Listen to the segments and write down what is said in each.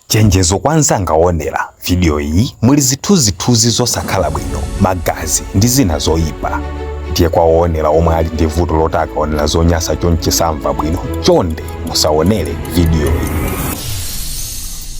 Chenjezo kwanza ngaonera video iyi muli zithunzithunzi zosakhala bwino, magazi ndi zina zoyipa. Ndiye kwaonera omwe ali ndi vuto loti akaonera zonyasa chonchi samva bwino, chonde musaonere video iyi.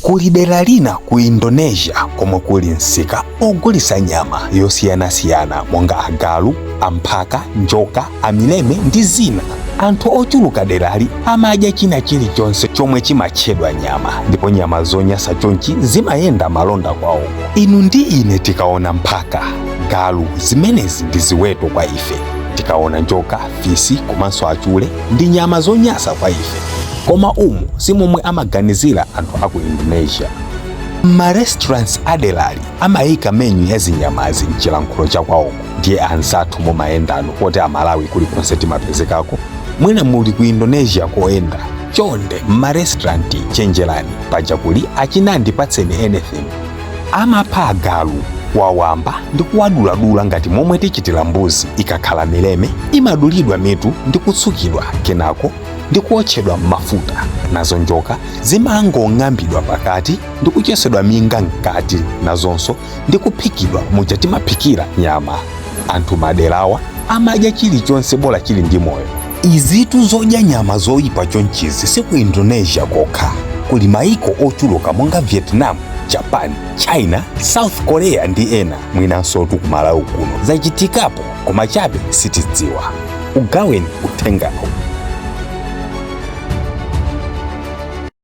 Kuli dera lina ku Indonesia komwe kuli msika ogulitsa nyama yosiyanasiyana monga agalu, amphaka, njoka, amileme ndi zina. Anthu ochuluka derali amadya china chilichonse chomwe chimatchedwa nyama, ndipo nyama zonyasa chonchi zimayenda malonda kwawo. Inu ndi ine tikaona mphaka, galu, zimenezi ndi ziweto kwa ife. Tikaona njoka, fisi komanso achule ndi nyama zonyasa kwa ife. Koma umu simomwe amaganizira anthu aku Indonesia. Ma-restaurants aderali amayika menyu ya zinyamazi mchilankhulo chakwawoko. Ndiye anzathu mumayendano poti amalawi kulikonse timapezekako. Mwina muli ku Indonesia koenda, chonde ma-restaurant chenjerani paja kuli achinandipatseni anything. Amapha agalu, wawamba ndi kuwaduladula ngati momwe tichitira mbuzi ikakhala mileme, imadulidwa mitu ndi kutsukidwa kenako ndi kuotchedwa m'mafuta. Nazo njoka zimangong'ambidwa pakati ndi kuchesedwa minga mkati, nazonso ndi kuphikidwa muja timaphikira nyama. Anthu maderawa amadya chilichonse bola chili ndi moyo. Izitu zodya nyama zoyipa chonchizi si ku Indonesia kokha. Kuli maiko ochuluka monga Vietnam, Japan, China, South Korea ndi ena. Mwinanso tu ku Malawi kuno zachitikapo, koma chabe sitidziwa. Ugaweni uthengawo.